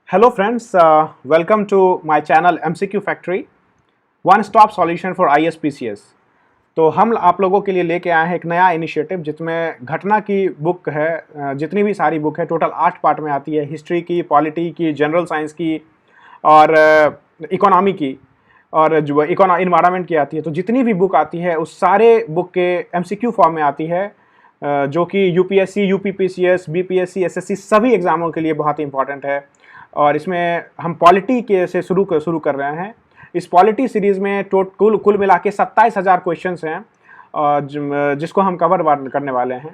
Hello friends, welcome to my channel MCQ Factory, one stop solution for ISPCS। तो हम आप लोगों के लिए लेके आए हैं एक नया इनिशिएटिव जिसमें घटना की बुक है, जितनी भी सारी बुक है टोटल 8 पार्ट में आती है। हिस्ट्री की, पॉलिटी की, जनरल साइंस की और इकोनॉमी की और जो इन्वायरमेंट की आती है। तो जितनी भी बुक आती है उस सारे बुक के MCQ फॉर्म में आती है, जो कि UPSC, UPPCS, BPSC, SSC सभी एग्ज़ामों के लिए बहुत ही इंपॉर्टेंट है। और इसमें हम पॉलिटी के से शुरू कर रहे हैं। इस पॉलिटी सीरीज़ में कुल मिला के 27,000 क्वेश्चंस हैं और जिसको हम कवर करने वाले हैं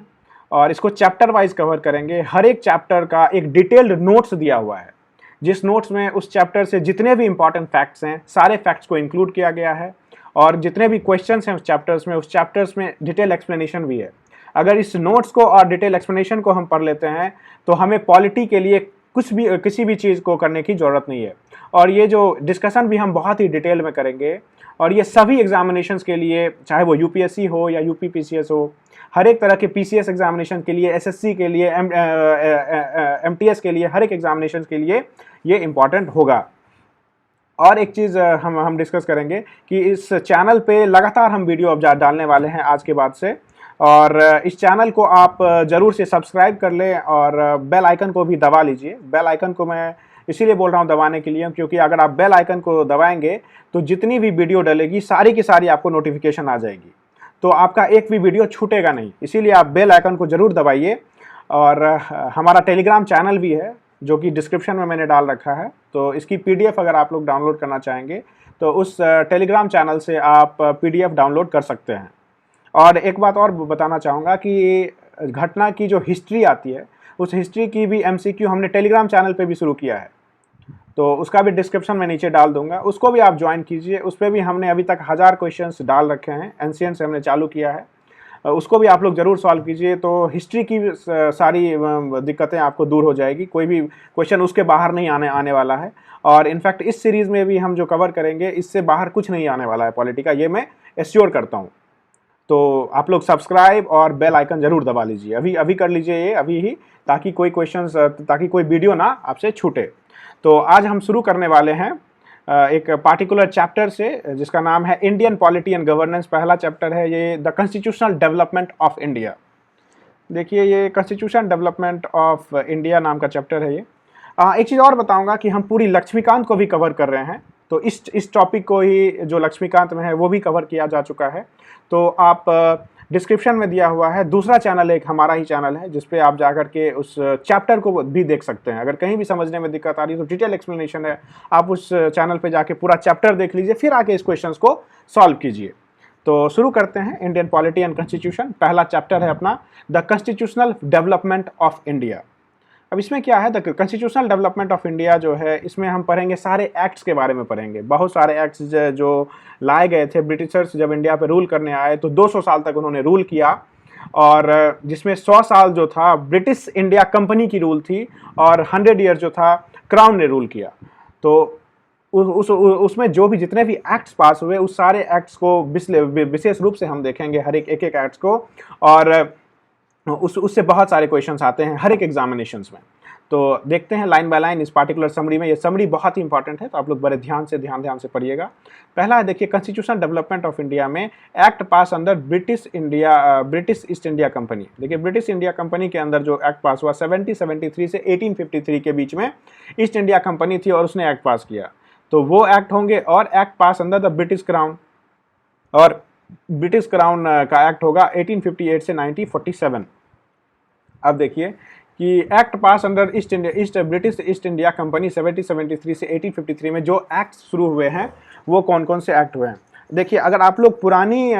और इसको चैप्टर वाइज कवर करेंगे। हर एक चैप्टर का एक डिटेल्ड नोट्स दिया हुआ है, जिस नोट्स में उस चैप्टर से जितने भी इंपॉर्टेंट फैक्ट्स हैं सारे फैक्ट्स को इंक्लूड किया गया है और जितने भी क्वेश्चंस हैं उस चैप्टर्स में डिटेल एक्सप्लेनेशन भी है। अगर इस नोट्स को और डिटेल एक्सप्लेनेशन को हम पढ़ लेते हैं तो हमें पॉलिटी के लिए किसी भी चीज़ को करने की ज़रूरत नहीं है। और ये जो डिस्कशन भी हम बहुत ही डिटेल में करेंगे और ये सभी एग्जामिनेशंस के लिए, चाहे वो UPSC हो या UPPCS हो, हर एक तरह के PCS एग्जामिनेशन के लिए, SSC के लिए, MTS के लिए, हर एक एग्जामिनेशन के लिए ये इम्पॉर्टेंट होगा। और एक चीज़ हम डिस्कस करेंगे कि इस चैनल पे लगातार हम वीडियो अब डालने वाले हैं आज के बाद से, और इस चैनल को आप ज़रूर से सब्सक्राइब कर लें और बेल आइकन को भी दबा लीजिए। बेल आइकन को मैं इसीलिए बोल रहा हूँ दबाने के लिए, क्योंकि अगर आप बेल आइकन को दबाएंगे तो जितनी भी वीडियो डलेगी सारी की सारी आपको नोटिफिकेशन आ जाएगी, तो आपका एक भी वीडियो छूटेगा नहीं। इसीलिए आप बेल आइकन को ज़रूर दबाइए। और हमारा टेलीग्राम चैनल भी है जो कि डिस्क्रिप्शन में मैंने डाल रखा है, तो इसकी PDF अगर आप लोग डाउनलोड करना चाहेंगे तो उस टेलीग्राम चैनल से आप PDF डाउनलोड कर सकते हैं। और एक बात और बताना चाहूँगा कि घटना की जो हिस्ट्री आती है उस हिस्ट्री की भी MCQ हमने टेलीग्राम चैनल पे भी शुरू किया है, तो उसका भी डिस्क्रिप्शन में नीचे डाल दूंगा, उसको भी आप ज्वाइन कीजिए। उस पर भी हमने अभी तक 1000 क्वेश्चंस डाल रखे हैं, एंशिएंट से हमने चालू किया है, उसको भी आप लोग ज़रूर सॉल्व कीजिए। तो हिस्ट्री की सारी दिक्कतें आपको दूर हो जाएगी, कोई भी क्वेश्चन उसके बाहर नहीं आने वाला है। और इनफैक्ट इस सीरीज़ में भी हम जो कवर करेंगे इससे बाहर कुछ नहीं आने वाला है पॉलिटी का, ये मैं एश्योर करता हूँ। तो आप लोग सब्सक्राइब और बेल आइकन ज़रूर दबा लीजिए, अभी कर लीजिए ये अभी ही, ताकि कोई वीडियो ना आपसे छूटे। तो आज हम शुरू करने वाले हैं एक पार्टिकुलर चैप्टर से जिसका नाम है इंडियन पॉलिटी एंड गवर्नेंस। पहला चैप्टर है ये the constitutional development of India. देखिए, ये कॉन्स्टिट्यूशन डेवलपमेंट ऑफ इंडिया नाम का चैप्टर है ये। एक चीज़ और बताऊंगा कि हम पूरी लक्ष्मीकांत को भी कवर कर रहे हैं, तो इस टॉपिक को ही जो लक्ष्मीकांत में है वो भी कवर किया जा चुका है। तो आप डिस्क्रिप्शन में दिया हुआ है दूसरा चैनल, एक हमारा ही चैनल है जिस पे आप जाकर के उस चैप्टर को भी देख सकते हैं। अगर कहीं भी समझने में दिक्कत आ रही है तो डिटेल एक्सप्लेनेशन है, आप उस चैनल पे जाके पूरा चैप्टर देख लीजिए, फिर आके इस क्वेश्चंस को सॉल्व कीजिए। तो शुरू करते हैं। इंडियन पॉलिटी एंड कॉन्स्टिट्यूशन, पहला चैप्टर है अपना the constitutional development of India. अब इसमें क्या है, the constitutional development of India जो है, इसमें हम पढ़ेंगे सारे एक्ट्स के बारे में पढ़ेंगे। बहुत सारे एक्ट्स जो लाए गए थे ब्रिटिशर्स जब इंडिया पे रूल करने आए, तो 200 साल तक उन्होंने रूल किया, और जिसमें 100 साल जो था ब्रिटिश इंडिया कंपनी की रूल थी और 100 ईयर जो था क्राउन ने रूल किया। तो उसमें जो भी जितने भी एक्ट्स पास हुए उस सारे एक्ट्स को विशेष रूप से हम देखेंगे, हर एक एक्ट्स को, और उससे बहुत सारे क्वेश्चंस आते हैं हर एक एग्जामिनेशंस में। तो देखते हैं लाइन बाय लाइन इस पार्टिकुलर समरी में। ये समरी बहुत ही इंपॉर्टेंट है, तो आप लोग बड़े ध्यान से पढ़िएगा। पहला है, देखिए, कॉन्स्टिट्यूशन डेवलपमेंट ऑफ इंडिया में एक्ट पास under British east India company. देखिए, ब्रिटिश इंडिया कंपनी के अंदर जो एक्ट पास हुआ 1773 से 1853 के बीच में ईस्ट इंडिया कंपनी थी और उसने एक्ट पास किया, तो वो एक्ट होंगे। और act pass under the British crown, और ब्रिटिश क्राउन का एक्ट होगा 1858 से 1947। अब देखिए कि एक्ट पास under British east India company 1773 से 1853 में जो एक्ट शुरू हुए हैं वो कौन कौन से एक्ट हुए हैं। देखिए, अगर आप लोग पुरानी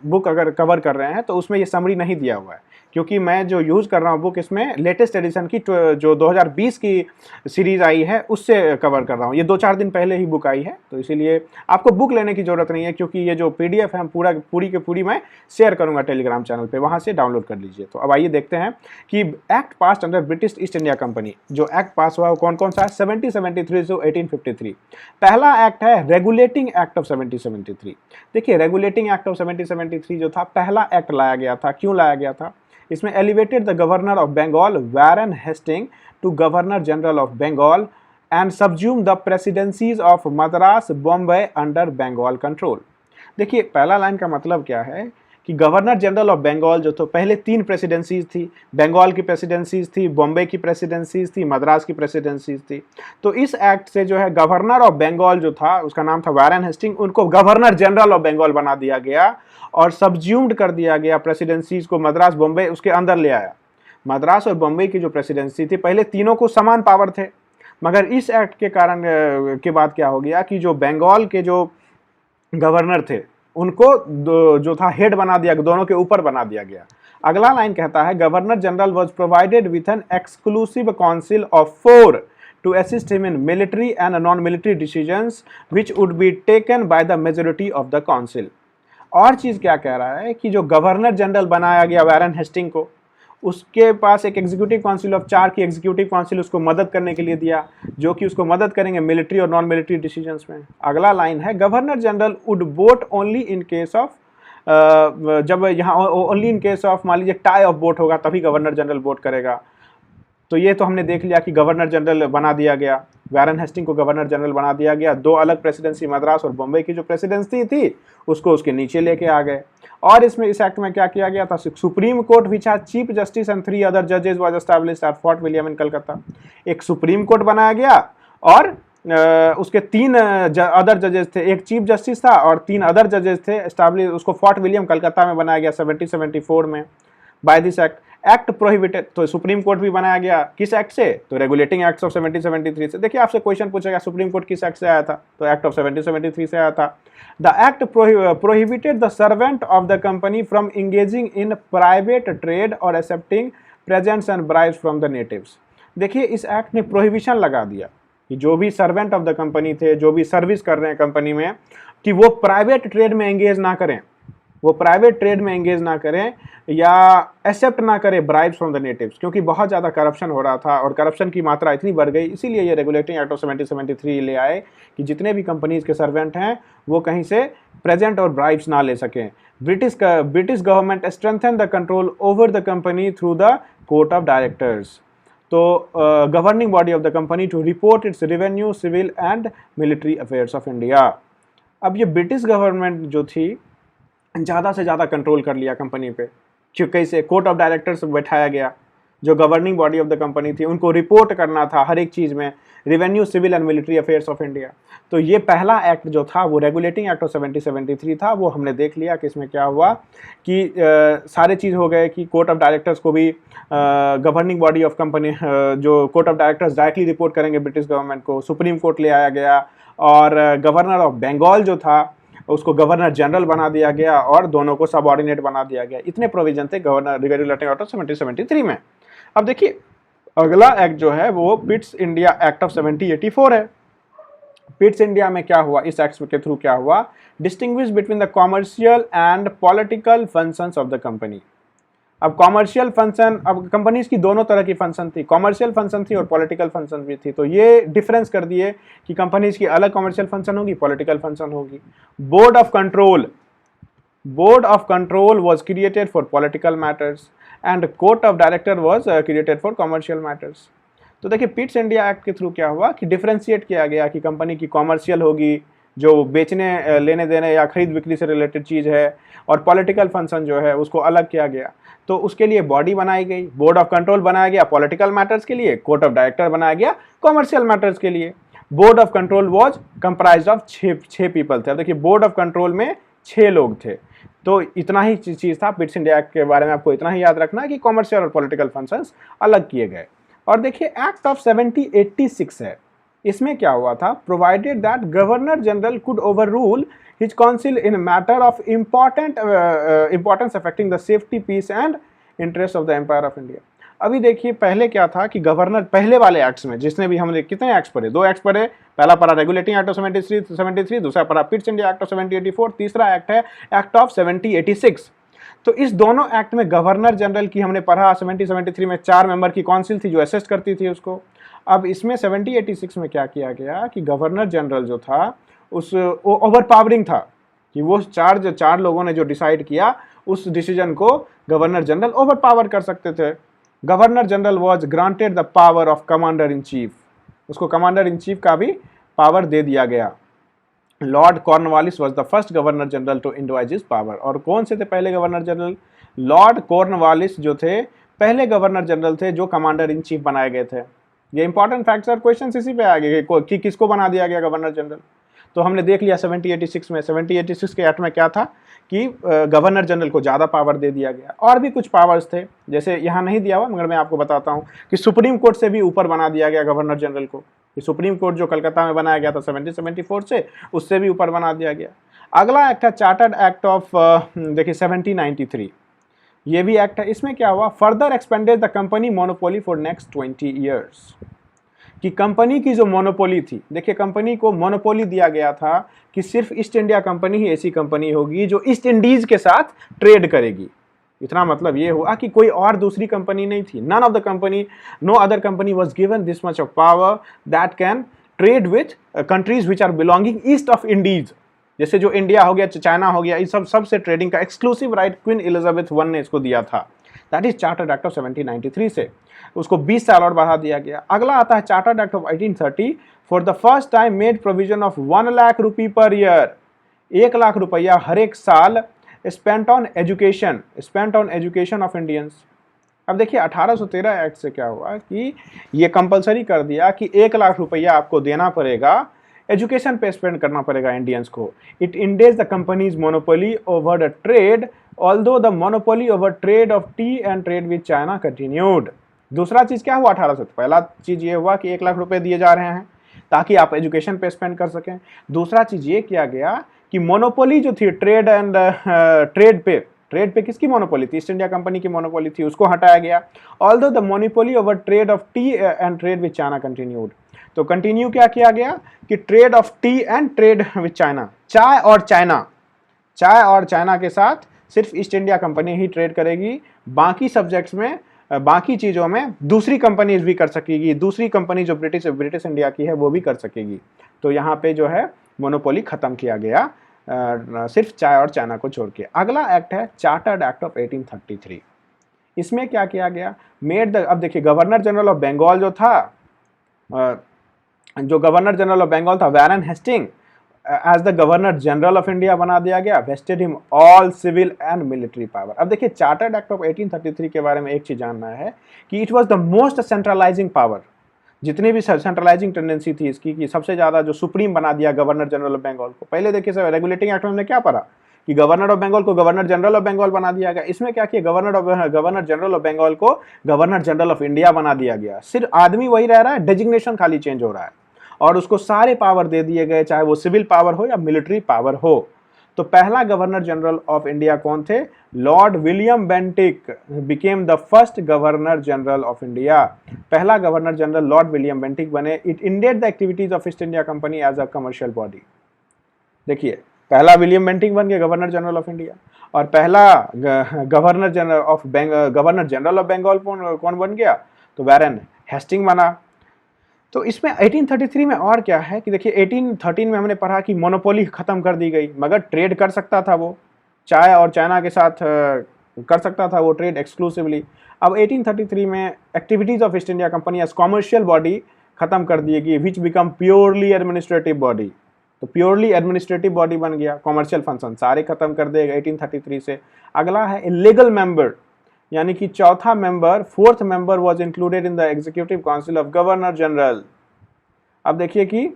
बुक अगर कवर कर रहे हैं तो उसमें ये समरी नहीं दिया हुआ है, क्योंकि मैं जो यूज़ कर रहा हूँ बुक, इसमें लेटेस्ट एडिशन की जो 2020 की सीरीज़ आई है उससे कवर कर रहा हूँ। ये 2-4 दिन पहले ही बुक आई है, तो इसीलिए आपको बुक लेने की ज़रूरत नहीं है, क्योंकि ये जो PDF है हम पूरी मैं शेयर करूँगा टेलीग्राम चैनल पर, वहाँ से डाउनलोड कर लीजिए। तो अब आइए देखते हैं कि एक्ट पास under British east India company, जो एक्ट पास हुआ वो कौन कौन सा है। 1773 से 1853 पहला एक्ट है रेगुलेटिंग एक्ट ऑफ 1773। देखिए, रेगुलेटिंग एक्ट ऑफ 1773 जो था पहला एक्ट लाया गया था। क्यों लाया गया था? इसमें elevated the governor of Bengal Warren Hasting to governor general of Bengal and subsume the presidencies of Madras, Bombay under Bengal control। देखिए पहला लाइन का मतलब क्या है कि गवर्नर जनरल ऑफ बंगाल जो तो पहले 3 प्रेसिडेंसीज थी, बंगाल की प्रेसिडेंसीज थी, बॉम्बे की प्रेसिडेंसीज थी, मद्रास की प्रेसिडेंसीज थी। तो इस एक्ट से जो है गवर्नर ऑफ बंगाल जो था, उसका नाम था वारेन हेस्टिंग, उनको गवर्नर जनरल ऑफ बंगाल बना दिया गया और सब्ज्यूम्ड कर दिया गया प्रेसिडेंसीज को। मद्रास, बॉम्बे उसके अंदर ले आया। मद्रास और बॉम्बे की जो प्रेसिडेंसी थी, पहले तीनों को समान पावर थे, मगर इस एक्ट के कारण के बाद क्या हो गया कि जो बंगाल के जो गवर्नर थे उनको जो था हेड बना दिया, दोनों के ऊपर बना दिया गया। अगला लाइन कहता है governor general was provided with an exclusive council of 4 to assist him in military and non military decisions which would be taken by the majority of the council. और चीज क्या कह रहा है कि जो गवर्नर जनरल बनाया गया वारेन हेस्टिंग को, उसके पास एक एग्जीक्यूटिव काउंसिल ऑफ 4 की एग्जीक्यूटिव काउंसिल उसको मदद करने के लिए दिया, जो कि उसको मदद करेंगे मिलिट्री और नॉन मिलिट्री डिसीजंस में। अगला लाइन है governor general would vote only in case of, जब यहाँ ओनली इन केस ऑफ मान लीजिए टाई ऑफ वोट होगा तभी गवर्नर जनरल वोट करेगा। तो ये तो हमने देख लिया कि गवर्नर जनरल बना दिया गया, वारेन हेस्टिंग को गवर्नर जनरल बना दिया गया। 2 अलग प्रेसिडेंसी, मद्रास और बॉम्बे की जो प्रेसिडेंसी थी उसको उसके नीचे लेके आ गए। और इसमें इस एक्ट में क्या किया गया था, supreme court which has chief justice and 3 other जजेस was established at Fort William in Calcutta. एक सुप्रीम कोर्ट बनाया गया और उसके 3 अदर जजेस थे, एक चीफ जस्टिस था और 3 अदर जजेस थे एस्टैब्लिश, उसको फोर्ट विलियम कलकत्ता में बनाया गया 1774 में। बाय दिस एक्ट प्रोहिबिटेड, तो सुप्रीम कोर्ट भी बनाया गया किस एक्ट से, तो रेगुलेटिंग एक्ट ऑफ 1773 से। देखिए आपसे क्वेश्चन पूछेगा सुप्रीम कोर्ट किस एक्ट से आया था, तो एक्ट ऑफ 1773 से आया था। The act prohibited the servant of the company from engaging in private trade और accepting presents and bribes from the natives. देखिए इस एक्ट ने प्रोहिबिशन लगा दिया कि जो भी सर्वेंट ऑफ द कंपनी थे, जो भी सर्विस कर रहे हैं कंपनी में, कि वो प्राइवेट ट्रेड में एंगेज ना करें, वो प्राइवेट ट्रेड में एंगेज ना करें या एक्सेप्ट ना करें ब्राइब्स फ्रॉम द नेटिव्स, क्योंकि बहुत ज़्यादा करप्शन हो रहा था और करप्शन की मात्रा इतनी बढ़ गई, इसीलिए ये रेगुलेटिंग एक्ट ऑफ 1773 ले आए कि जितने भी कंपनीज के सर्वेंट हैं वो कहीं से प्रेजेंट और ब्राइब्स ना ले सकें। British government strengthen the control over the company through the court of directors, तो governing body of the company to report its revenue, civil and military affairs of India. अब ये ब्रिटिश गवर्नमेंट जो थी ज़्यादा से ज़्यादा कंट्रोल कर लिया कंपनी पे, क्योंकि इसे कोर्ट ऑफ डायरेक्टर्स बैठाया गया, जो governing body of the company थी, उनको रिपोर्ट करना था हर एक चीज़ में, revenue, civil and military affairs of India. तो ये पहला एक्ट जो था वो रेगुलेटिंग एक्ट ऑफ 1773 था, वो हमने देख लिया कि इसमें क्या हुआ कि सारे चीज़ हो गए कि कोर्ट ऑफ डायरेक्टर्स को भी गवर्निंग बॉडी ऑफ कंपनी, जो court of directors directly report करेंगे ब्रिटिश गवर्नमेंट को, सुप्रीम कोर्ट ले आया गया और गवर्नर ऑफ बंगाल जो था उसको गवर्नर जनरल बना दिया गया और दोनों को सबऑर्डिनेट बना दिया गया। इतने प्रोविजन थे गवर्नर रेगुलेटिंग एक्ट ऑफ 1773 में। अब देखिए अगला एक्ट जो है वो पिट्स इंडिया एक्ट ऑफ 1784 है। पिट्स इंडिया में क्या हुआ, इस एक्ट के थ्रू क्या हुआ, distinguish between the commercial and political functions of the company. अब कॉमर्शियल फंक्शन, अब कंपनीज की दोनों तरह की फंक्शन थी, कॉमर्शियल फंक्शन थी और पॉलिटिकल फंक्शन भी थी, तो ये डिफरेंस कर दिए कि कंपनीज की अलग कॉमर्शियल फंक्शन होगी, पॉलिटिकल फंक्शन होगी। Board of control was created for political matters and court of director was created for commercial matters. तो देखिए पिट्स इंडिया एक्ट के थ्रू क्या हुआ कि डिफरेंशिएट किया गया कि कंपनी की कॉमर्शियल होगी, जो बेचने लेने देने या खरीद बिक्री से रिलेटेड चीज़ है, और पॉलिटिकल फंक्शन जो है उसको अलग किया गया। तो उसके लिए बॉडी बनाई गई, बोर्ड ऑफ कंट्रोल बनाया गया पॉलिटिकल मैटर्स के लिए, कोर्ट ऑफ डायरेक्टर बनाया गया कॉमर्शियल मैटर्स के लिए। Board of control was comprised of 6 people थे। अब देखिए बोर्ड ऑफ कंट्रोल में 6 लोग थे। तो इतना ही चीज़ था पिट्स इंडिया एक्ट के बारे में, आपको इतना ही याद रखना कि कॉमर्शियल और पॉलिटिकल फंक्शंस अलग किए गए। और देखिए एक्ट ऑफ 1786 है, इसमें क्या हुआ था, provided that governor general could overrule his council in matter of importance affecting the safety, peace and interest of the empire of India. अभी देखिए पहले क्या था कि गवर्नर, पहले वाले एक्ट्स में जिसने भी हमने कितने एक्ट्स पढ़े, 2 एक्ट्स पढ़े, पहला पढ़ा रेगुलेटिंग एक्ट ऑफ 73, दूसरा पढ़ा पिट्स इंडिया एक्ट ऑफ 1784, तीसरा एक्ट है एक्ट ऑफ 1786। तो इस दोनों एक्ट में गवर्नर जनरल की हमने पढ़ा 1773 में 4 मेंबर की काउंसिल थी जो असिस्ट करती थी उसको। अब इसमें 1786 में क्या किया गया कि गवर्नर जनरल जो था उस ओवर पावरिंग था कि वो 4 लोगों ने जो डिसाइड किया उस डिसीजन को गवर्नर जनरल ओवर पावर कर सकते थे। Governor general was granted the power of commander in chief. उसको कमांडर इन चीफ का भी पावर दे दिया गया। Lord Cornwallis was the first governor general to इंडोवाइज हिज पावर। और कौन से थे पहले गवर्नर जनरल? लॉर्ड कॉर्नवालिस जो थे पहले गवर्नर जनरल थे जो कमांडर इन चीफ बनाए गए थे। ये इंपॉर्टेंट फैक्ट्स और क्वेश्चन इसी पे आ गए कि किसको बना दिया गया गवर्नर जनरल। तो हमने देख लिया 1786 में, 1786 के एक्ट में क्या था कि गवर्नर जनरल को ज़्यादा पावर दे दिया गया। और भी कुछ पावर्स थे, जैसे यहाँ नहीं दिया हुआ मगर मैं आपको बताता हूँ कि सुप्रीम कोर्ट से भी ऊपर बना दिया गया गवर्नर जनरल को। कि सुप्रीम कोर्ट जो कलकत्ता में बनाया गया था 1774 से, उससे भी ऊपर बना दिया गया। अगला एक्ट है चार्टर्ड एक्ट ऑफ देखिए 1793। ये भी एक्ट है। इसमें क्या हुआ? Further expanded the company monopoly for next 20 years. कि कंपनी की जो मोनोपोली थी, देखिए कंपनी को मोनोपोली दिया गया था कि सिर्फ ईस्ट इंडिया कंपनी ही ऐसी कंपनी होगी जो ईस्ट इंडीज के साथ ट्रेड करेगी। इतना मतलब ये हुआ कि कोई और दूसरी कंपनी नहीं थी। None of the company, no other company was given this much of power that can trade with countries which are belonging east of Indies. जैसे जो इंडिया हो गया, चाइना हो गया, इस सबसे ट्रेडिंग का exclusive right queen Elizabeth one ने इसको दिया था। That is chartered act of 1793 से। उसको 20 साल और बढ़ा दिया गया। अगला आता है chartered act of 1830। For the first time made provision of 1 lakh rupee per year. 1 lakh रुपया हर एक साल spent on education of Indians. अब देखिए 1813 एक्ट से क्या हुआ कि ये कंपलसरी कर दिया कि 1 लाख रुपया आपको देना पड़ेगा, एजुकेशन पे स्पेंड करना पड़ेगा इंडियंस को। It इंडेज the companies monopoly over the trade, although the monopoly over trade off T and trade with China continued. दूसरा चीज क्या हुआ 1800? पहला चीज ये हुआ कि 1 लाख रुपए दिए जा रहे हैं ताकि आप एजुकेशन पे स्पेंड कर सकें। दूसरा चीज ये किया गया कि मोनोपोली जो थी ट्रेड एंड ट्रेड पे किसकी मोनोपोली थी? ईस्ट इंडिया कंपनी की मोनोपोली थी, उसको हटाया गया। Although the monopoly over trade off T and trade with China continued. तो कंटिन्यू क्या किया गया कि trade off T and trade with China, चाय और चाइना के साथ सिर्फ ईस्ट इंडिया कंपनी ही ट्रेड करेगी। बाकी सब्जेक्ट्स में, बाकी चीज़ों में दूसरी कंपनीज भी कर सकेगी। दूसरी कंपनी जो ब्रिटिश इंडिया की है वो भी कर सकेगी। तो यहाँ पे जो है मोनोपोली खत्म किया गया, सिर्फ चाय और चाइना को छोड़ के। अगला एक्ट है चार्टर्ड एक्ट ऑफ 1833। इसमें क्या किया गया? अब देखिए गवर्नर जनरल ऑफ बंगाल जो था, गवर्नर जनरल ऑफ बंगाल था Warren Hasting, as the governor general of India बना दिया गया। Vested him all civil and military power. अब देखिए चार्टर्ड एक्ट ऑफ 1833 के बारे में एक चीज जानना है कि it was the most centralising power. जितनी भी सेंट्रलाइजिंग टेंडेंसी थी इसकी, कि सबसे ज्यादा जो सुप्रीम बना दिया गवर्नर जनरल ऑफ बंगाल को। पहले देखिए सर रेगुलेटिंग एक्ट में हमने क्या पढ़ा कि गवर्नर ऑफ बंगाल को गवर्नर जनरल ऑफ बंगाल बना दिया गया। इसमें क्या किया? गवर्नर जनरल ऑफ बंगाल को गवर्नर जनरल ऑफ इंडिया बना दिया गया। सिर्फ आदमी वही रह रहा है, डेजिग्नेशन खाली चेंज हो रहा है और उसको सारे पावर दे दिए गए, चाहे वो सिविल पावर हो या मिलिट्री पावर हो। तो पहला गवर्नर जनरल ऑफ इंडिया कौन थे? Lord William Bentinck became the first governor general of India. पहला गवर्नर जनरल लॉर्ड विलियम बेंटिक बने। It ended the activities of East India company as a commercial body. देखिए पहला विलियम बेंटिक बन गया गवर्नर जनरल ऑफ इंडिया, और पहला गवर्नर जनरल ऑफ बंगाल कौन बन गया? तो वैरन हेस्टिंग बना। तो इसमें 1833 में और क्या है कि देखिए 1813 में हमने पढ़ा कि मोनोपोली खत्म कर दी गई, मगर ट्रेड कर सकता था वो, चाय और चाइना के साथ कर सकता था वो ट्रेड एक्सक्लूसिवली। अब 1833 में activities of East India company as commercial body खत्म कर दी गई, which become purely administrative body. तो प्योरली एडमिनिस्ट्रेटिव बॉडी बन गया, कॉमर्शियल फंक्शन सारे खत्म कर देगा 1833 से। अगला है इलीगल मेंबर, यानी कि चौथा member, fourth member was included in the executive council of governor general. अब देखिए कि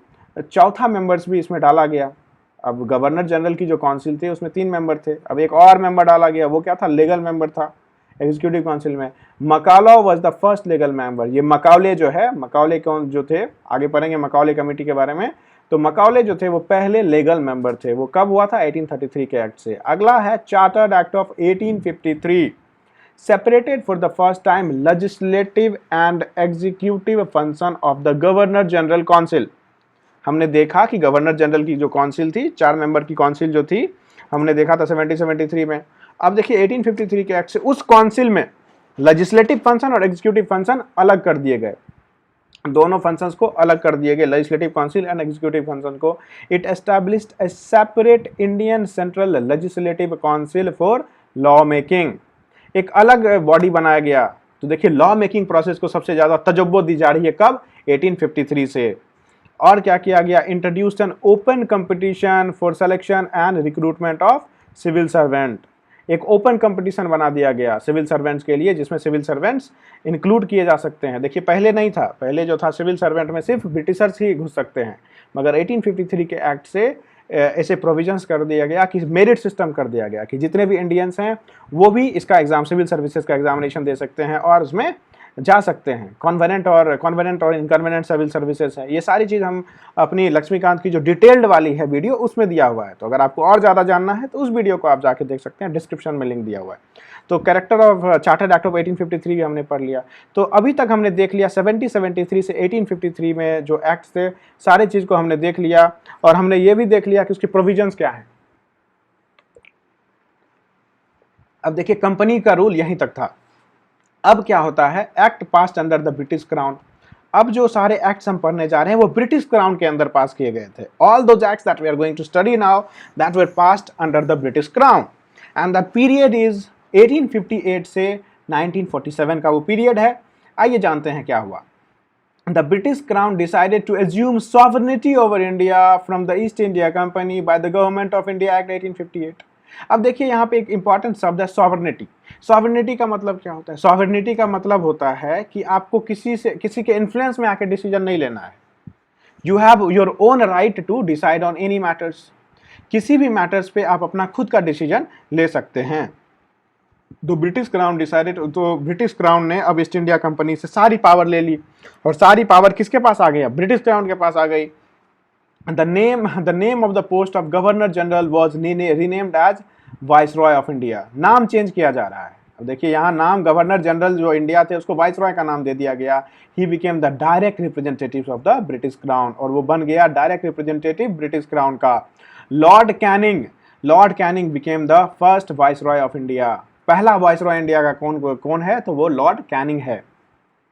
चौथा मेंबर्स भी इसमें डाला गया। अब गवर्नर जनरल की जो काउंसिल थी उसमें 3 मेंबर थे, अब एक और मेंबर डाला गया, वो क्या था? लीगल मेंबर था एग्जीक्यूटिव काउंसिल में। मकाउले was the first legal member. ये मकाउले जो है, मकाउले कौन जो थे, आगे पढ़ेंगे मकाउले कमेटी के बारे में। तो मकाउले जो थे वो पहले लीगल मेंबर थे। वो कब हुआ था? 1833 के एक्ट से। अगला है chartered act of 1853। separated for the first time legislative and executive function of the governor general council। हमने देखा कि गवर्नर जनरल की जो काउंसिल थी, 4 मेंबर की काउंसिल जो थी, हमने देखा था 1773 में। अब देखिए 1853 के एक्ट से उस काउंसिल में लेजिस्लेटिव फंक्शन और एग्जीक्यूटिव फंक्शन अलग कर दिए गए। दोनों फंक्शंस को अलग कर दिए गए, legislative council and executive function को। It established a separate Indian central legislative council for law making. एक अलग बॉडी बनाया गया तो देखिए लॉ मेकिंग प्रोसेस को सबसे ज़्यादा तजब्बो दी जा रही है कब, 1853 से। और क्या किया गया, introduced an open competition for selection and recruitment of civil servant. एक ओपन कंपटीशन बना दिया गया सिविल सर्वेंट्स के लिए, जिसमें सिविल सर्वेंट्स इंक्लूड किए जा सकते हैं। देखिए पहले नहीं था, पहले जो था सिविल सर्वेंट में सिर्फ ब्रिटिशर्स ही घुस सकते हैं, मगर 1853 के एक्ट से ऐसे प्रोविजंस कर दिया गया कि मेरिट सिस्टम कर दिया गया कि जितने भी इंडियंस हैं वो भी इसका एग्जाम, सिविल सर्विसेज का एग्जामिनेशन दे सकते हैं और उसमें जा सकते हैं। कॉन्वेनेंट और इनकन्वेनेंट सिविल सर्विसेज है, ये सारी चीज़ हम अपनी लक्ष्मीकांत की जो डिटेल्ड वाली है वीडियो उसमें दिया हुआ है। तो अगर आपको और ज़्यादा जानना है तो उस वीडियो को आप जाके देख सकते हैं, डिस्क्रिप्शन में लिंक दिया हुआ है। तो character of chartered act of 1853 भी हमने पढ़ लिया। तो अभी तक हमने देख लिया 1773 से 1853 में जो एक्ट्स थे सारे चीज़ को हमने देख लिया, और हमने ये भी देख लिया कि उसकी प्रोविजंस क्या है। अब देखिए कंपनी का रूल यहीं तक था। अब क्या होता है, act passed under the British crown. अब जो सारे एक्ट्स हम पढ़ने जा रहे हैं वो ब्रिटिश क्राउन के अंदर पास किए गए थे। All those acts that we are going to study now that were passed under the British crown, and that period is 1858 से 1947 का वो पीरियड है। आइए जानते हैं क्या हुआ। The British Crown decided to assume sovereignty over India from the East India Company by the Government of India Act 1858। अब देखिए यहाँ पे एक इंपॉर्टेंट शब्द है सॉवरेनिटी। सॉवरेनिटी का मतलब क्या होता है? सॉवरेनिटी का मतलब होता है कि आपको किसी के इन्फ्लुएंस में आके डिसीजन नहीं लेना है। You have your own right to decide on any matters. किसी भी मैटर्स पे आप अपना खुद का डिसीजन ले सकते हैं। तो ब्रिटिश क्राउन डिसाइडेड, तो ब्रिटिश क्राउन ने अब ईस्ट इंडिया कंपनी से सारी पावर ले ली, और सारी पावर किसके पास आ गई? ब्रिटिश क्राउन के पास आ गई। The name of the post of governor general was renamed as viceroy of India. नाम चेंज किया जा रहा है। अब देखिए यहाँ नाम गवर्नर जनरल जो इंडिया थे उसको वाइसरॉय का नाम दे दिया गया। He became the direct representative of the British crown, और वो बन गया डायरेक्ट रिप्रेजेंटेटिव ब्रिटिश क्राउन का। Lord Canning became the first viceroy of India. पहला वाइसरॉय इंडिया का कौन है? तो वो लॉर्ड कैनिंग है।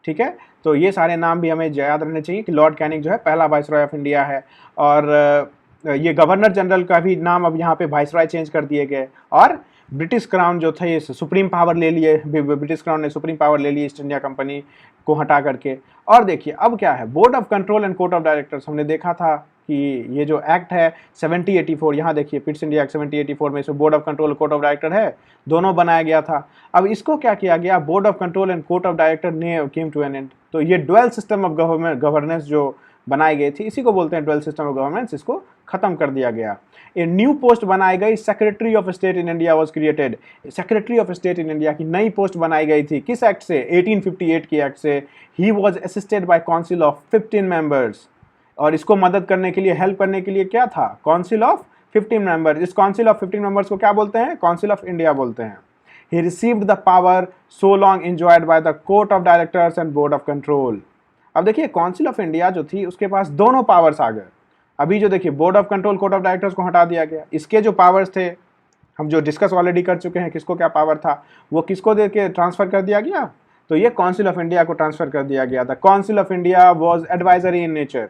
ठीक है, तो ये सारे नाम भी हमें याद रखने चाहिए कि लॉर्ड कैनिंग जो है पहला वाइसरॉय ऑफ इंडिया है। और ये गवर्नर जनरल का भी नाम अब यहाँ पे वाइसरॉय चेंज कर दिए गए, और ब्रिटिश क्राउन जो थे सुप्रीम पावर ले लिए, ब्रिटिश क्राउन ने सुप्रीम पावर ले ली ईस्ट इंडिया कंपनी को हटा करके। और देखिए अब क्या है, board of control and court of directors. हमने देखा था कि ये जो एक्ट है 7084, यहाँ देखिए पिट्स इंडिया एक्ट 7084 में इसमें board of control court of director है, दोनों बनाया गया था। अब इसको क्या किया गया, board of control and court of director ने केम टू एन एंड। तो ये डुअल सिस्टम ऑफ गवर्नेंस जो बनाई गई थी, इसी को बोलते हैं डुअल सिस्टम ऑफ गवर्नेंस, इसको खत्म कर दिया गया। ए न्यू पोस्ट बनाई गई, secretary of state in India was created. Secretary of state in India की नई पोस्ट बनाई गई थी, किस एक्ट से? 1858 की एक्ट से। He was assisted by council of 15 members, और इसको मदद करने के लिए, हेल्प करने के लिए क्या था? Council of 15 members. इस काउंसिल ऑफ 15 मेंबर्स को क्या बोलते हैं? काउंसिल ऑफ इंडिया बोलते हैं। He received the power so long enjoyed by the court of directors and board of control। अब देखिए काउंसिल ऑफ इंडिया जो थी उसके पास दोनों पावर्स आ गए। अभी जो देखिए board of control court of directors को हटा दिया गया, इसके जो पावर्स थे हम जो डिस्कस ऑलरेडी कर चुके हैं, किसको क्या पावर था, वो किसको दे के ट्रांसफर कर दिया गया? तो ये काउंसिल ऑफ इंडिया को ट्रांसफर कर दिया गया। The council of India was advisory in nature.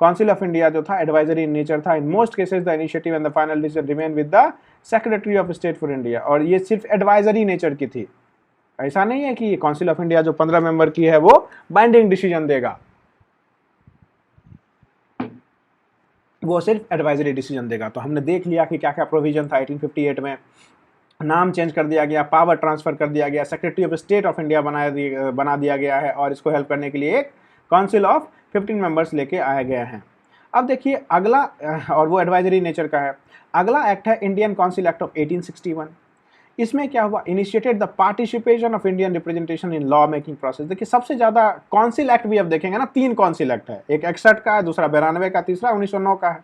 Council of India जो था एडवाइजरी इन नेचर था। In most cases the initiative and the final decision remain with the secretary of state for India. और ये सिर्फ advisory nature की थी, ऐसा नहीं है कि काउंसिल ऑफ इंडिया जो 15 मेंबर की है वो बाइंडिंग डिसीजन देगा, वो सिर्फ एडवाइजरी डिसीजन देगा। तो हमने देख लिया कि क्या क्या प्रोविजन था 1858 में। नाम चेंज कर दिया गया, पावर ट्रांसफर कर दिया गया, secretary of state of India बना दिया गया है, और इसको हेल्प करने के लिए एक काउंसिल ऑफ 15 मेंबर्स लेके आए गए हैं। अब देखिए अगला, और वो एडवाइजरी नेचर का है। अगला एक्ट है इंडियन काउंसिल एक्ट ऑफ 1861। इसमें क्या हुआ? Initiated the participation of Indian representation in law making process. देखिए सबसे ज्यादा काउंसिल एक्ट भी अब देखेंगे ना, 3 काउंसिल एक्ट है, एक 61 का है, दूसरा 92 का, तीसरा 1909 का है।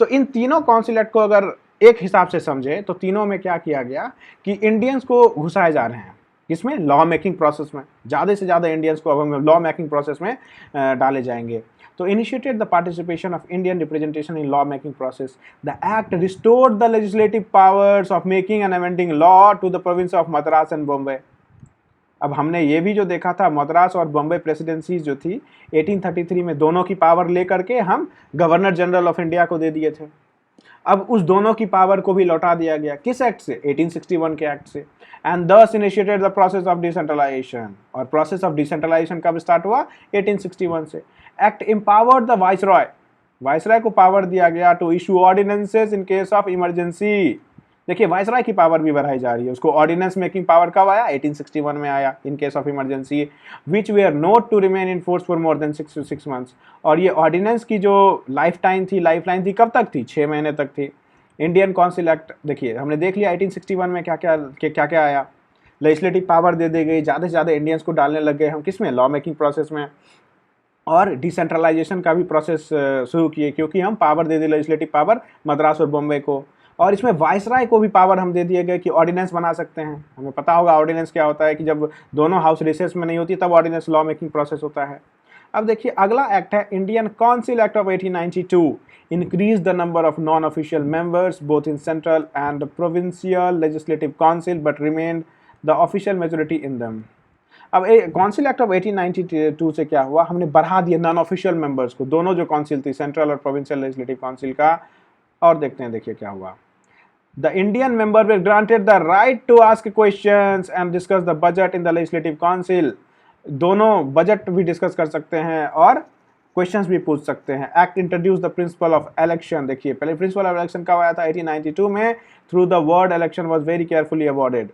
तो इन तीनों काउंसिल एक्ट को अगर एक हिसाब से समझे तो तीनों में क्या किया गया कि इंडियंस को घुसाए जा रहे हैं, इसमें लॉ मेकिंग प्रोसेस में ज़्यादा से ज़्यादा इंडियंस को अब हम लॉ मेकिंग प्रोसेस में डाले जाएंगे। तो initiated the participation of Indian representation in law making process. The act restored the legislative powers of making and amending law to the province of Madras and Bombay. अब हमने ये भी जो देखा था, मद्रास और बॉम्बे प्रेसिडेंसीज जो थी 1833 में, दोनों की पावर लेकर के हम गवर्नर जनरल ऑफ इंडिया को दे दिए थे। अब उस दोनों की पावर को भी लौटा दिया गया, किस एक्ट से? 1861 के एक्ट से। And thus initiated the process of decentralisation, और प्रोसेस ऑफ डिसेंट्रलाइजेशन कब स्टार्ट हुआ? 1861 से। Act empowered the viceroy, viceroy को पावर दिया गया to issue ordinances in case of emergency. देखिए वाइसरॉय की पावर भी बढ़ाई जा रही है, उसको ऑर्डिनेंस मेकिंग पावर कब आया? 1861 में आया, in case of emergency which they are not to remain in force for more than 6 months. और ये ऑर्डिनेंस की जो लाइफ लाइन थी कब तक थी? 6 महीने तक थी। इंडियन काउंसिल एक्ट देखिए हमने देख लिया 1861 में क्या क्या आया। लेजिस्लेटिव पावर दे दी गई, ज़्यादा से ज़्यादा इंडियंस को डालने लग गए हम किस में? लॉ मेकिंग प्रोसेस में। और डिसेंट्रलाइजेशन का भी प्रोसेस शुरू किए, क्योंकि हम पावर दे दिए लेजिस्लेटिव पावर मद्रास और बॉम्बे को। और इसमें वाइसराय को भी पावर हम दे दिए गए कि ऑर्डिनेंस बना सकते हैं। हमें पता होगा ऑर्डिनेंस क्या होता है, कि जब दोनों हाउस रिसेस में नहीं होती तब ऑर्डिनेंस लॉ मेकिंग प्रोसेस होता है। अब देखिए अगला एक्ट है Indian council act of 1892, increase the number of non official members both in central and provincial legislative council but remain the official majority in दम। अब काउंसिल एक्ट ऑफ 1892 से क्या हुआ? हमने बढ़ा दिया नॉन ऑफिशियल मेंबर्स को, दोनों जो काउंसिल थी सेंट्रल और प्रोविंशियल लेजिस्लेटिव काउंसिल का। और देखते हैं देखिए क्या हुआ। The Indian member were granted the right to ask questions and discuss the budget in the legislative council. दोनों बजट भी डिस्कस कर सकते हैं और क्वेश्चंस भी पूछ सकते हैं। Act introduce the principle of election. देखिए पहले प्रिंसिपल ऑफ इलेक्शन कब आया था? 1892 में। Through the word election was very carefully awarded.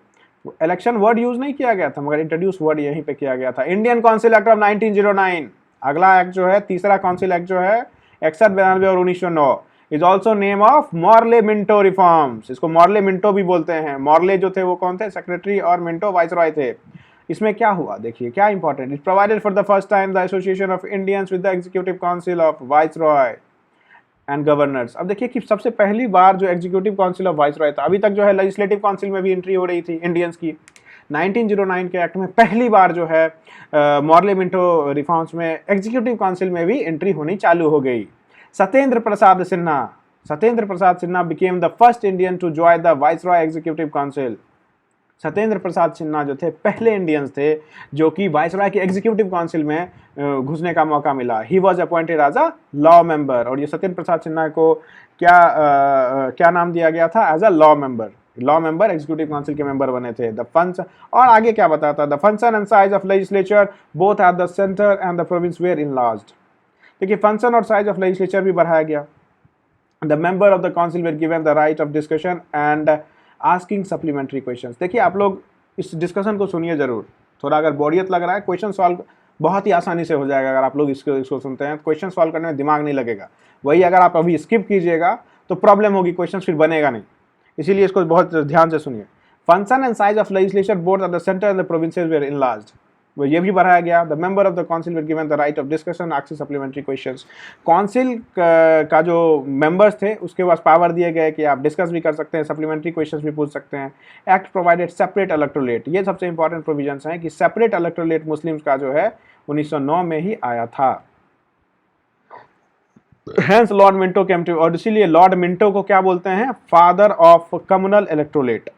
Election word use नहीं किया गया था, मगर इंट्रोड्यूस वर्ड यहीं पे किया गया था। इंडियन काउंसिल एक्ट ऑफ 1909, अगला एक्ट जो है, तीसरा काउंसिल एक्ट जो है 61, 92 और 1909, is also name of Morley Minto reforms. इसको मॉर्ले मिंटो भी बोलते हैं। मॉर्ले जो थे वो कौन थे? सेक्रेटरी, और मिंटो वाइसरॉय थे। इसमें क्या हुआ देखिए क्या important, it provided for the first time the association of Indians with the executive council of viceroy and governors. अब देखिए कि सबसे पहली बार जो एग्जीक्यूटिव काउंसिल ऑफ वाइसरॉय था, अभी तक जो है लेजिस्लेटिव काउंसिल में भी एंट्री हो रही थी इंडियंस की। 1909 के एक्ट में पहली बार जो है मॉर्ले मिंटो रिफॉर्म्स में एग्जीक्यूटिव काउंसिल में भी एंट्री होनी चालू हो गई। Satyendra Prasad Sinha became the first Indian to join the Viceroy Executive Council। Satyendra Prasad Sinha जो थे पहले इंडियंस थे जो कि वाइसरॉय के एग्जीक्यूटिव काउंसिल में घुसने का मौका मिला। He was appointed as a law member. और ये सत्येंद्र प्रसाद सिन्हा को क्या नाम दिया गया था? As a law member executive council के मेंबर बने थे। द फंक्शन, और आगे क्या बताता? The function and size of legislature both at the centre and the province were enlarged. देखिए फंक्शन और साइज ऑफ लेजिस्लेचर भी बढ़ाया गया। The member of the council were given the right of discussion and asking supplementary questions। देखिए आप लोग इस discussion को सुनिए जरूर, थोड़ा अगर बोरियत लग रहा है, क्वेश्चन सॉल्व बहुत ही आसानी से हो जाएगा। अगर आप लोग इसको सुनते हैं, क्वेश्चन सॉल्व करने में दिमाग नहीं लगेगा। वही अगर आप अभी स्किप कीजिएगा तो प्रॉब्लम होगी, क्वेश्चन फिर बनेगा नहीं। इसीलिए इसको बहुत ध्यान से सुनिए। Function and size of legislature both at the centre and the provinces were enlarged, वो ये भी बढ़ाया गया। The member of the council were given the right of discussion asking supplementary questions. Council का जो मेंबर्स थे उसके पास पावर दिए गए कि आप डिस्कस भी कर सकते हैं, सप्लीमेंट्री क्वेश्चंस भी पूछ सकते हैं। एक्ट प्रोवाइडेड सेपरेट इलेक्टोरेट, ये सबसे इंपॉर्टेंट प्रोविजंस हैं कि सेपरेट इलेक्टोरेट मुस्लिम्स का जो है 1909 में ही आया था। Hence Lord Minto came to, और इसीलिए लॉर्ड मिंटो को क्या बोलते हैं? Father of communal electorate.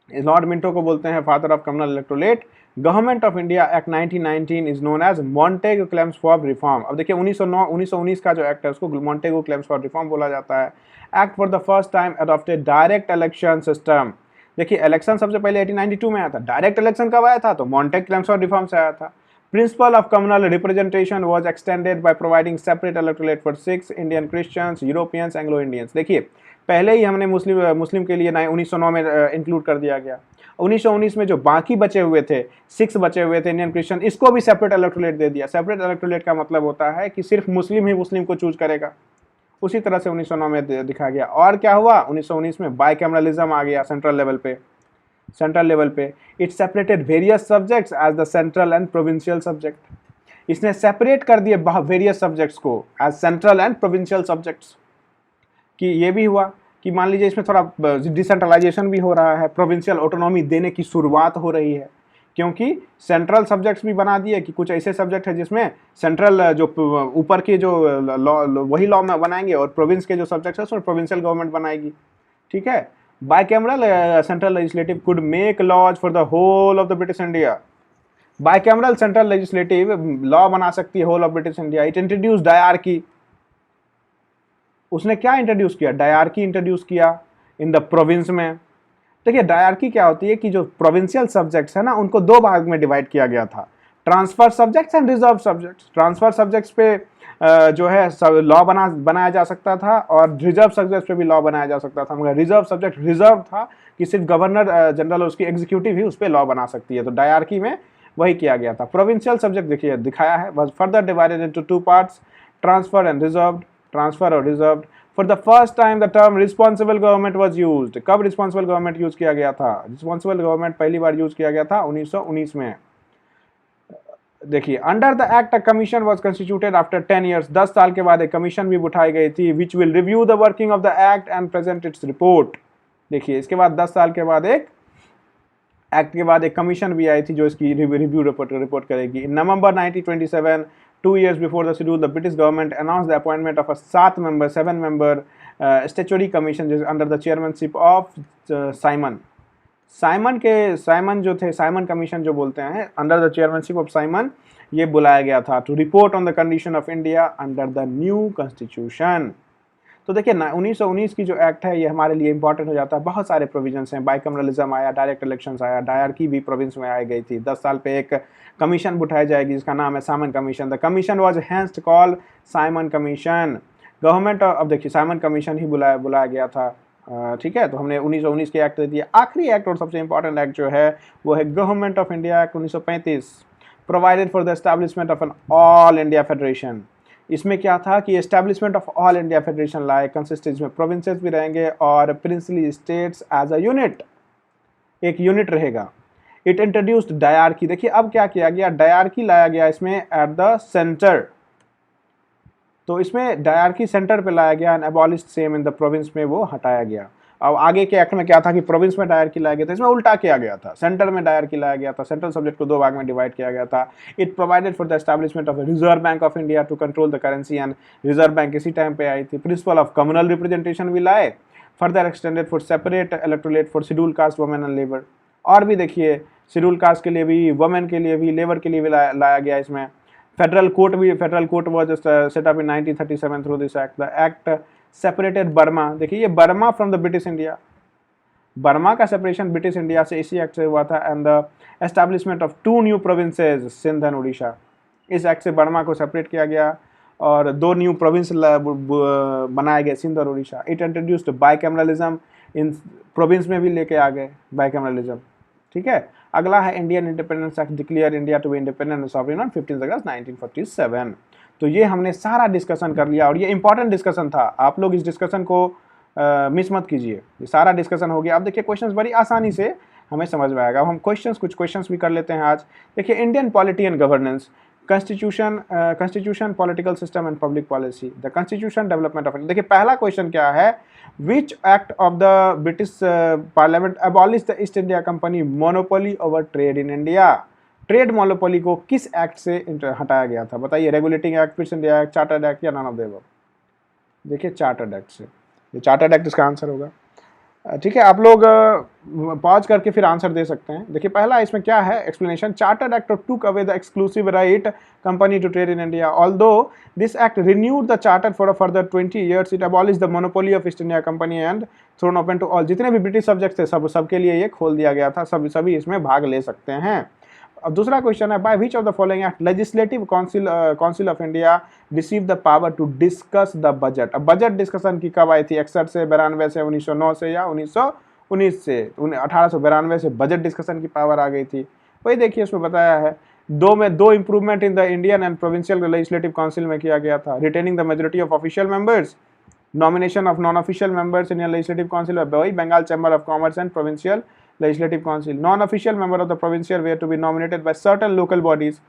Lord Minto को बोलते हैं father of communal electorate. Government of India act 1919 is known as Montagu क्लेम्स फॉर रिफॉर्म। अब देखिए 1919 का जो एक्ट है उसको मॉन्टेगो क्लेम्स फॉर रिफॉर्म बोला जाता है। Act for the first time adopted direct election system. देखिए इलेक्शन सबसे पहले 1892 में आया था, डायरेक्ट इलेक्शन कब आया था? तो मॉन्टेगो क्लेम्स फॉर रिफॉर्म से आया था। Principal of communal representation was extended by providing separate electorate for six Indian Christians, Europeans, Anglo Indians. देखिए पहले ही हमने मुस्लिम के लिए 1909 में इंक्लूड कर दिया गया। 1919 में जो बाकी बचे हुए थे, 6 बचे हुए थे इंडियन क्रिश्चियन, इसको भी सेपरेट इलेक्टोरेट दे दिया। सेपरेट इलेक्टोरेट का मतलब होता है कि सिर्फ मुस्लिम ही मुस्लिम को चूज करेगा। उसी तरह से 1909 में दिखा गया। और क्या हुआ? 1919 में बाइकैमरलिज्म आ गया सेंट्रल लेवल पे। It separated various subjects as the central and provincial subject. इसने सेपरेट कर दिए वेरियस सब्जेक्ट्स को as central and provincial subjects. कि ये भी हुआ कि मान लीजिए इसमें थोड़ा डिसेंट्रलाइजेशन भी हो रहा है, प्रोविंशियल ऑटोनॉमी देने की शुरुआत हो रही है, क्योंकि सेंट्रल सब्जेक्ट्स भी बना दिए कि कुछ ऐसे सब्जेक्ट है जिसमें सेंट्रल जो ऊपर के जो वही लॉ में बनाएंगे, और प्रोविंस के जो सब्जेक्ट्स है उसमें प्रोविंशियल गवर्नमेंट बनाएगी। ठीक है। Bicameral central legislative could make laws for the whole of the British India. Bicameral central legislative law बना सकती है whole of British India. It introduce dyarchy. उसने क्या इंट्रोड्यूस किया, डायरकी इंट्रोड्यूस किया इन द प्रोविंस में। देखिए डायरकी क्या होती है कि जो प्रोविंशियल सब्जेक्ट्स है ना उनको दो भाग में डिवाइड किया गया था, transfer subjects and reserve subjects. Transfer subjects पे जो है लॉ बनाया जा सकता था और रिजर्व सब्जेक्ट्स पे भी लॉ बनाया जा सकता था, मगर रिजर्व सब्जेक्ट रिजर्व था कि सिर्फ गवर्नर जनरल और उसकी एग्जीक्यूटिव ही उस पर लॉ बना सकती है। तो डायरकी में वही किया गया था। प्रोविंशियल सब्जेक्ट देखिए दिखाया है, was further divided into two parts, transfer and reserved. Transfer और reserved. For the first time the term responsible government was used. कब रिस्पॉन्सिबल गवर्नमेंट यूज किया गया था? रिस्पॉन्सिबल गवर्नमेंट पहली बार यूज किया गया था 1919 में। देखिए under the act a commission was constituted after 10 years. 10 साल के बाद एक कमीशन भी उठाई गई थी, which will review the working of the act and present its report. देखिए इसके बाद 10 साल के बाद एक एक्ट के बाद एक कमीशन भी आई थी जो इसकी रिव्यू रिपोर्ट करेगी। इन नवंबर 1927, 2 years before the schedule, the British government announced the appointment of a 7-member statutory commission under the chairmanship of Simon जो थे, साइमन कमीशन जो बोलते हैं, under the chairmanship of Simon ये बुलाया गया था to report on the condition of India under the new constitution. तो देखिए 1919 की जो एक्ट है ये हमारे लिए इंपॉर्टेंट हो जाता है। बहुत सारे प्रोविजंस हैं, बाइकमरलिज्म आया, डायरेक्ट इलेक्शंस आया, डायरकी भी प्रोविंस में आई गई थी। 10 साल पे एक कमीशन उठाई जाएगी जिसका नाम है Simon commission. The commission was hence called Simon commission. Government अब देखिए साइमन कमीशन ही बुलाया गया था, ठीक है। तो हमने 1919 के एक्ट दे दिए। आखिरी एक्ट और सबसे इंपॉर्टेंट एक्ट जो है वो है government of India act 1935, provided for the establishment of an all India federation. इसमें क्या था कि establishment of all India federation लाए, कंसिस्टेंस में प्रोविंसेस भी रहेंगे और princely states as a unit, एक यूनिट रहेगा। It introduced dyarchy. देखिए अब क्या किया गया, डायरकी लाया गया इसमें एट द सेंटर। तो इसमें डायरकी सेंटर पे लाया गया and abolished same in the province में वो हटाया गया। अब आगे के एक्ट में क्या था कि प्रोविंस में डायरकी लाया गया था, इसमें उल्टा किया गया था, सेंटर में डायरकी लाया गया था। सेंट्रल सब्जेक्ट को दो भाग में डिवाइड किया गया था। It provided for the establishment of Reserve Bank of India to control the currency and Reserve Bank इसी टाइम पे आई थी। प्रिंसिपल ऑफ कम्युनल रिप्रेजेंटेशन भी लाए, further extended for separate electorate for schedule caste, women and labour. और भी देखिए schedule caste के लिए भी, वुमेन के लिए भी, लेबर के लिए भी लाया गया इसमें। Federal court was set up in 1937 through this act. The act separated Burma. देखिए ये Burma from the British India, Burma का सेपरेशन ब्रिटिश इंडिया से इसी एक्ट से हुआ था। And the establishment of 2 new provinces, Sindh and Orissa. इस एक्ट से बर्मा को सेपरेट किया गया और 2 न्यू प्रोविंस बनाए गए, सिंध और Orissa. It introduced bicameralism, in province में भी लेके आ गए बाइकैमरलिज्म, ठीक है। अगला है Indian independence act, declare India to be independent and sovereign on 15 August 1947। तो ये हमने सारा डिस्कशन कर लिया और ये इंपॉर्टेंट डिस्कशन था। आप लोग इस डिस्कशन को मिस मत कीजिए, ये सारा डिस्कशन हो गया। अब देखिए क्वेश्चंस बड़ी आसानी से हमें समझ में आएगा। अब हम कुछ क्वेश्चंस भी कर लेते हैं आज। देखिए Indian polity and governance, constitution, political system and public policy, the constitution development of India। देखिए पहला क्वेश्चन क्या है, which act of the British Parliament abolished the East India Company monopoly over trade in India। Trade monopoly को किस act से हटाया गया था बताइए? Regulating act, Pitt's India act, chartered act या नन ऑफ द अबव? देखिए चार्टर्ड एक्ट से, ये चार्टर्ड एक्ट इसका आंसर होगा, ठीक है। आप लोग पॉज करके फिर आंसर दे सकते हैं। देखिए पहला इसमें क्या है explanation, chartered act took away the exclusive right company to trade in India. Although this act renewed the charter for a further 20 years, it abolish the monopoly of East India company and thrown open to all. जितने भी British subject थे सबके लिए ये खोल दिया गया था, सभी इसमें भाग ले सकते हैं। अब दूसरा क्वेश्चन है, by which of the following act legislative council of India receive the power to discuss the budget. अब बजट डिस्कशन की कब आई थी? 61 से, 92 से, 1909 से या 1919 से? 1892 से बजट डिस्कशन की पावर आ गई थी। वही देखिए उसमें बताया है, दो improvement in the Indian and provincial legislative council में किया गया था। Retaining the majority of official members, nomination of non official members in legislative council, वही Bengal chamber of commerce and provincial legislative council। non-official member of the provincial were to be nominated by certain local bodies।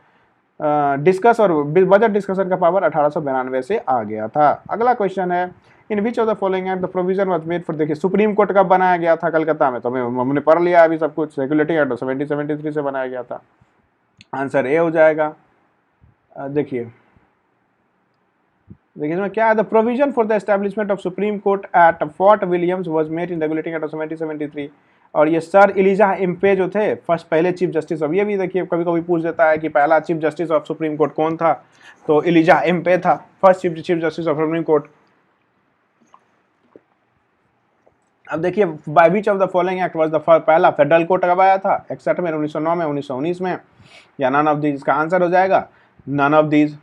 Discuss और budget discussion का power 1892 से आ गया था। अगला question है, in which of the following act the provision was made for, देखिए supreme court कब बनाया गया था कलकत्ता में? तो हमने पढ़ लिया अभी सब कुछ, रेगुलेटिंग एक्ट 1773 से बनाया गया था। आंसर ए हो जाएगा। देखिए इसमें क्या है, the provision for the establishment of supreme court at fort Williams was made in regulating act 1773। और ये सर इलिजा इम्पे जो थे पहले चीफ जस्टिस। अब ये भी देखिए कभी कभी पूछ देता है कि पहला chief justice of supreme court कौन था, तो इलिजा इम्पे था, first chief justice of supreme court. अब देखिए bye which of the following act was the पहला फेडरल कोड कब आया था, 61 में, 1909 में, 1919 में, या नन ऑफ दीज? इसका आंसर हो जाएगा नन ऑफ दीज।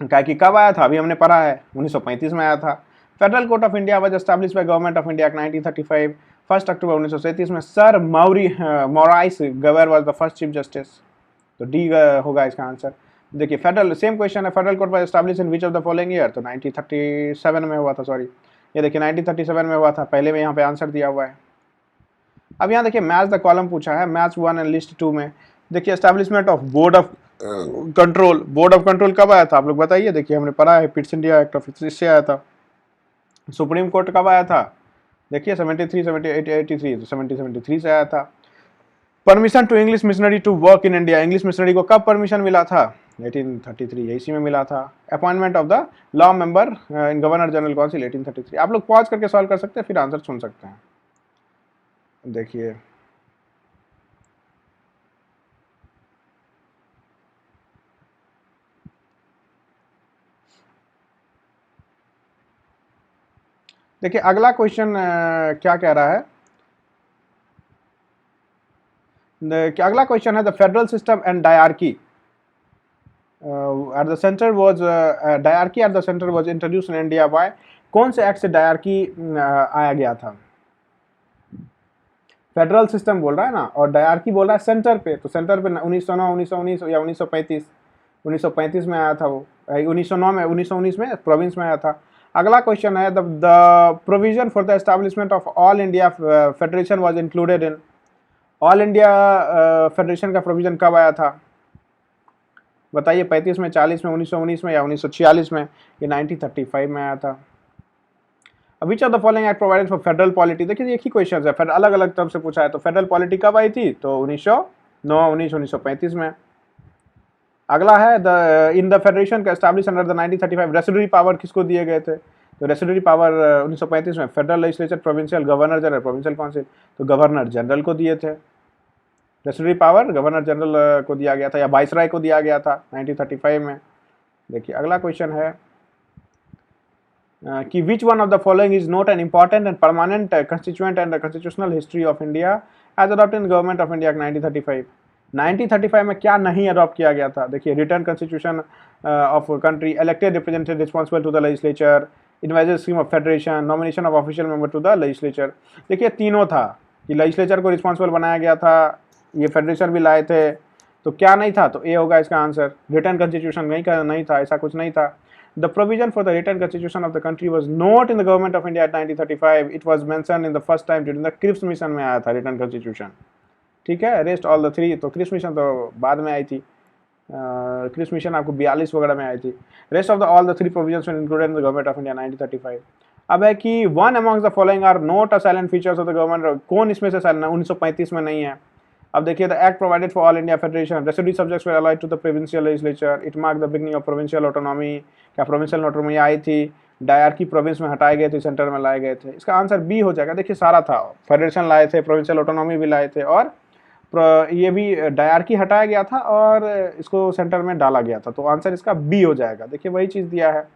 क्या कि कब आया था, अभी हमने पढ़ा है 1935 में आया था। Federal court of India was established by government of India 1935, 1 अक्टूबर 1937 में। Sir Maurice Gwyer was the first chief justice, तो डी होगा इसका आंसर। देखिए फेडरल, सेम क्वेश्चन है, federal court was established in which of the following year, तो 1937 में हुआ था, सॉरी ये देखिए 1937 में हुआ था, पहले में यहाँ पे आंसर दिया हुआ है। अब यहाँ देखिए मैच द कॉलम पूछा है, मैच 1 एंड लिस्ट 2 में देखिए establishment of board of control, board of control कब आया था आप लोग बताइए। देखिए हमने पढ़ा है पिट्स इंडिया एक्ट ऑफ इससे आया था। सुप्रीम कोर्ट कब आया था, देखिए 73, 78, 83, तो 73 से आया था। Permission to English missionary to work in India, English missionary को कब परमिशन मिला था, 1833, इसी में मिला था। Appointment of the law member in governor general council, 1833। आप लोग पॉज करके सॉल्व कर सकते हैं, फिर आंसर सुन सकते हैं। देखिए देखिए अगला क्वेश्चन क्या कह रहा है, अगला क्वेश्चन है the federal system and dyarchy eight the centre was, dyarchy eight the centre was introduce in India by, कौन से एक्ट से डायरकी आया गया था। फेडरल सिस्टम बोल रहा है ना, और डायरकी बोल रहा है सेंटर पे, तो सेंटर पे 1909, 1919 या 1935, 1935 में आया था वो, 1909 में, 1919 में प्रोविंस में आया था। अगला क्वेश्चन है the provision for the establishment of all India federation was included in, all India federation का प्रोविजन कब आया था बताइए, 35 में, 40 में, 1919 में, या 1946 में, ये 1935 में आया था। विच of the following act provided for federal polity, देखिए एक ही क्वेश्चन है, अलग अलग तरफ से पूछा है, तो फेडरल पॉलिटी कब आई थी, तो 1909, 1935 में। अगला है द इन द फेडरेशन का establish under the 1935 residuary power किसको दिए गए थे, तो रेसिडरी पावर 1935 में federal legislature, provincial, governor general, provincial council, तो गवर्नर जनरल को दिए थे। रेसिडरी पावर गवर्नर जनरल को दिया गया था, या वाइसराय को दिया गया था 1935 में। देखिए अगला क्वेश्चन है कि which one of the following is not an important and permanent constituent and constitutional history of India as adopted in government of India 1935। 1935 में क्या नहीं अडॉप्ट किया गया था, देखिए return constitution of country, elected representative responsible to the legislature, envisage scheme of federation, nomination of official member to the legislature. देखिए तीनों था कि लेजिस्लेचर को रिस्पॉन्सिबल बनाया गया था, ये फेडरेशन भी लाए थे, तो क्या नहीं था, तो ए होगा इसका आंसर। रिटर्न कॉन्स्टिट्यूशन नहीं था, ऐसा कुछ नहीं था। The provision for the written constitution of the country was not in the government of India at 1935. It was mentioned in the first time during the Cripps mission में आया था written constitution, ठीक है। रेस्ट ऑल द थ्री, तो Cripps mission तो बाद में आई थी, क्रिप्स मिशन आपको 42 वगैरह में आई थी। Rest of the all the three provisions were included in the government of India 1935। अब है कि one amongst the following are not a silent features of the government, कौन इसमें से साइलेंट, 1935 में नहीं है। अब देखिए the act provided for all India federation, residuary subjects were allied to the provincial legislature, it mark the beginning of provincial autonomy, क्या provincial autonomy आई थी, डायरकी प्रोविंस में हटाए गए थे, सेंटर में लाए गए थे, इसका आंसर बी हो जाएगा। देखिए सारा था, फेडरेशन लाए थे, प्रोविंशियल ऑटोनॉमी भी लाए थे, और ये भी डायरकी हटाया गया था और इसको सेंटर में डाला गया था, तो आंसर इसका बी हो जाएगा। देखिए वही चीज़ दिया है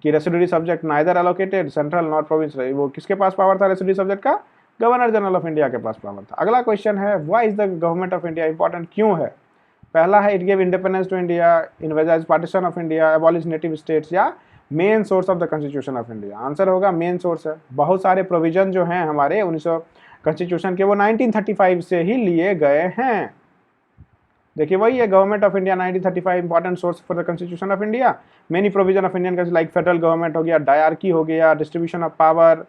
कि residuary subject neither allocated central not province, वो किसके पास पावर था रेसिडरी सब्जेक्ट का, गवर्नर जनरल ऑफ इंडिया के पास पावर था। अगला क्वेश्चन है why is the government of India important, क्यों है। पहला है it give independence to India, envisage partition of India, abolish native states, या main source of the constitution of India. Answer होगा मेन सोर्स है। बहुत सारे प्रोविजन जो हैं हमारे 1900 कॉन्स्टिट्यूशन के, वो 1935 से ही लिए गए हैं। देखिए वही है government of India 1935 important source for the constitution of India, many provision of Indian like federal government हो गया, डायरकी हो गया, distribution of power,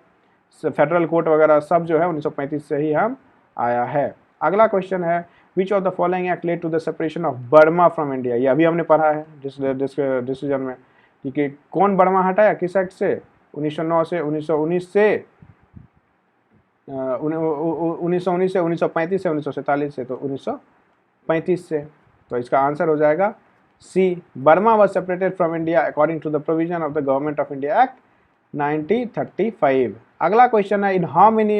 federal court वगैरह सब जो है 1935 से ही हम आया है। अगला क्वेश्चन है which of the following act led to the separation of Burma from India, ये अभी हमने पढ़ा है डिसीजन में कि कौन बर्मा हटाया, किस एक्ट से, 1909 से, 1919 से, 1919 से, 1935 से, 1947 से, तो 1935 से, तो इसका आंसर हो जाएगा C, Burma was separated from India according to the provision of the government of India act 1935। अगला क्वेश्चन है in how many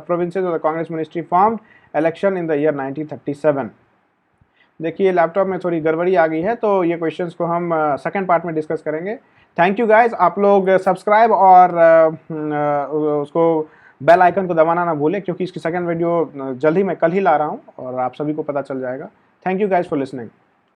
provinces of the Congress ministry formed election in the year 1937। देखिए laptop में थोड़ी गड़बड़ी आ गई है, तो ये क्वेश्चंस को हम सेकंड पार्ट में डिस्कस करेंगे। थैंक यू गाइस, आप लोग सब्सक्राइब और उसको बेल आइकन को दबाना ना भूलें, क्योंकि इसकी सेकंड वीडियो जल्द ही मैं कल ही ला रहा हूँ और आप सभी को पता चल जाएगा। Thank you guys for listening.